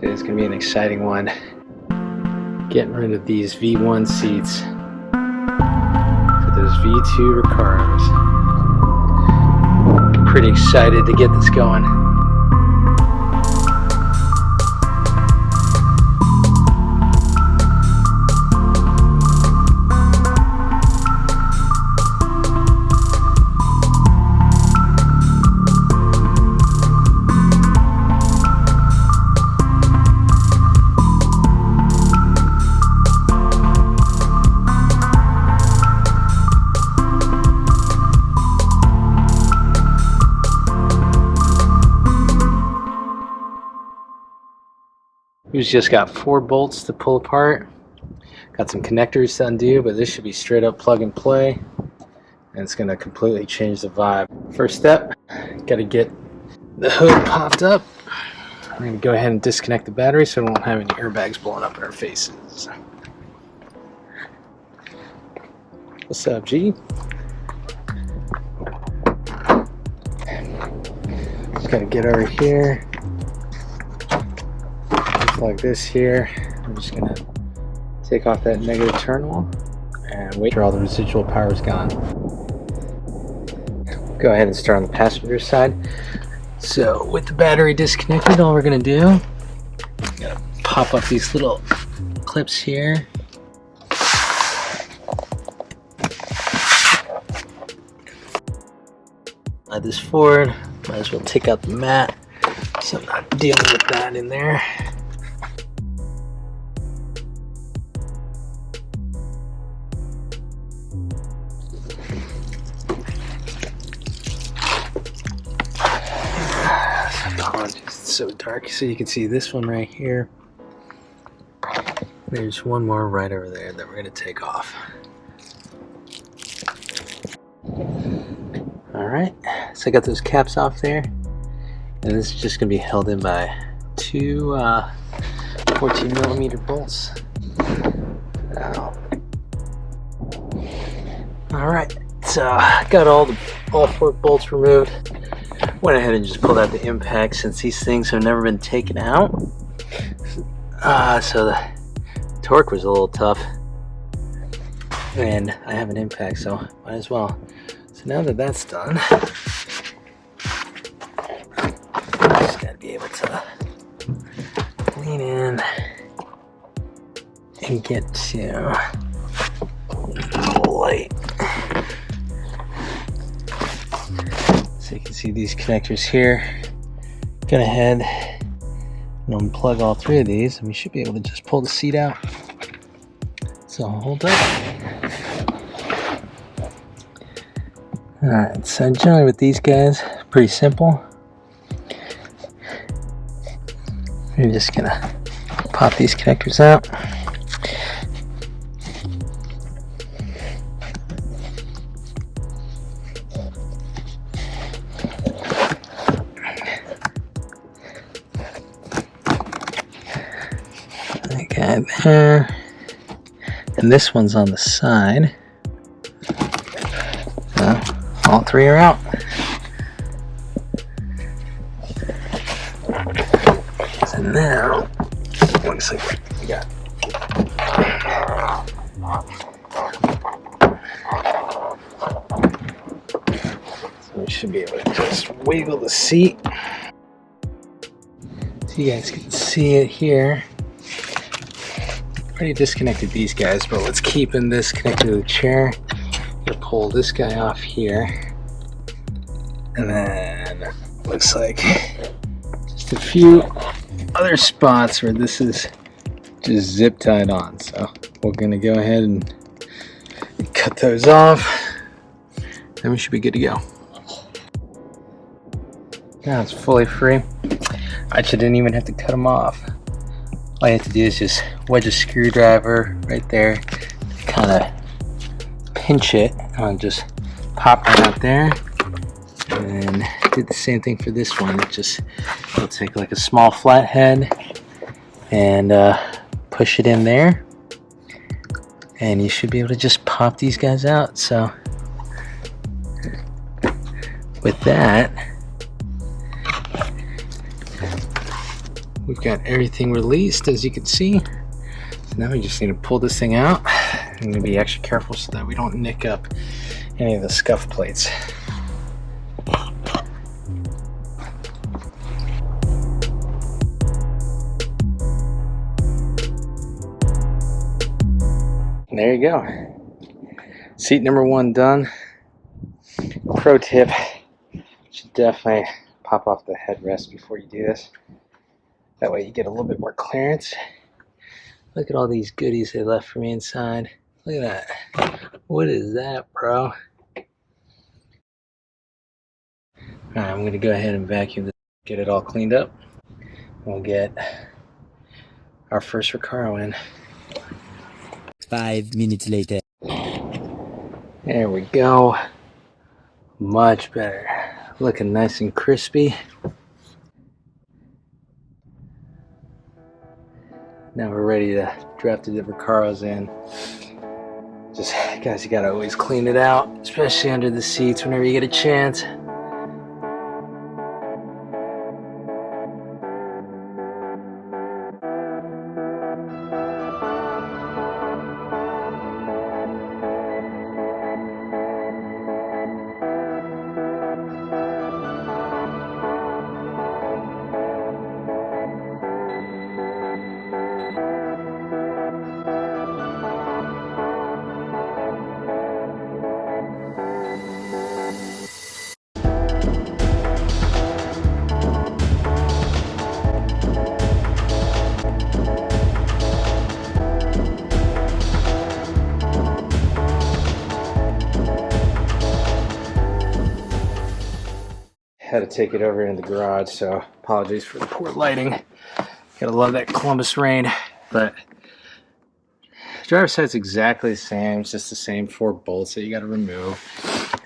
Today's gonna be an exciting one. Getting rid of these V1 seats for those V2 Recaros. Pretty excited to get this going. We've just got 4 bolts to pull apart. Got some connectors to undo, but this should be straight up plug and play. And it's gonna completely change the vibe. First step, gotta get the hood popped up. I'm gonna go ahead and disconnect the battery so we won't have any airbags blowing up in our faces. What's up, G? Just gotta get over here. Like this here. I'm just gonna take off that negative terminal and wait till all the residual power is gone. Go ahead and start on the passenger side. So with the battery disconnected, all we're gonna do, gotta pop up these little clips here. Slide this forward. Might as well take out the mat so I'm not dealing with that in there. It's so dark, so you can see this one right here. There's one more right over there that we're going to take off. Alright, so I got those caps off there, and this is just going to be held in by 2 14mm bolts. Alright, so I got all 4 bolts removed. Went ahead and just pulled out the impact since these things have never been taken out. So the torque was a little tough. And I have an impact, so might as well. So now that that's done, just gotta be able to lean in and get to the light. So you can see these connectors here. Go ahead and unplug all 3 of these, and we should be able to just pull the seat out. So hold up. Alright, so generally with these guys, pretty simple. You're just gonna pop these connectors out. Okay, there. And this one's on the side. All 3 are out. So now, looks like we got. So we should be able to just wiggle the seat. So you guys can see it here. Already disconnected these guys, but let's keep this connected to the chair. Gonna pull this guy off here, and then looks like just a few other spots where this is just zip tied on. So we're gonna go ahead and cut those off, then we should be good to go. Now it's fully free. I actually didn't even have to cut them off. All you have to do is just wedge a screwdriver right there, kind of pinch it, and just pop right out there. And then did the same thing for this one. It'll take like a small flathead and push it in there, and you should be able to just pop these guys out. So with that, we've got everything released, as you can see. So now we just need to pull this thing out. I'm going to be extra careful so that we don't nick up any of the scuff plates. And there you go. Seat number 1 done. Pro tip, you should definitely pop off the headrest before you do this. That way you get a little bit more clearance. Look at all these goodies they left for me inside. Look at that. What is that, bro? Alright, I'm going to go ahead and vacuum this, get it all cleaned up. We'll get our first Recaro in. 5 minutes later. There we go. Much better. Looking nice and crispy. Now we're ready to draft the Recaros in. Just, guys, you gotta always clean it out, especially under the seats whenever you get a chance. Had to take it over in the garage, so apologies for the poor lighting. Gotta love that Columbus rain, but the driver's side's exactly the same. It's just the same 4 bolts that you gotta remove.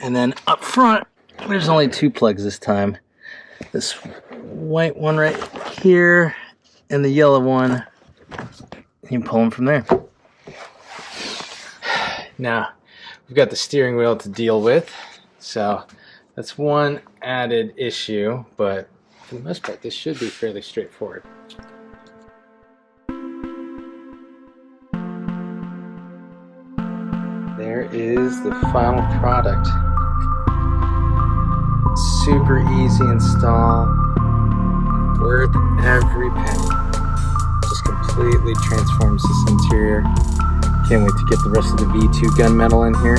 And then up front, there's only 2 plugs this time. This white one right here and the yellow one. You can pull them from there. Now, we've got the steering wheel to deal with, so that's one added issue, but for the most part, this should be fairly straightforward. There is the final product. Super easy install, worth every penny. Just completely transforms this interior. Can't wait to get the rest of the V2 gunmetal in here.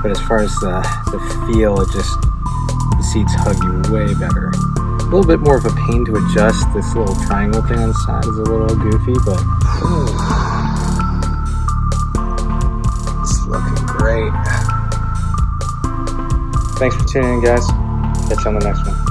But as far as the feel, the seats hug you way better. A little bit more of a pain to adjust. This little triangle thing on the side is a little goofy, but it's looking great. Thanks for tuning in, guys. Catch you on the next one.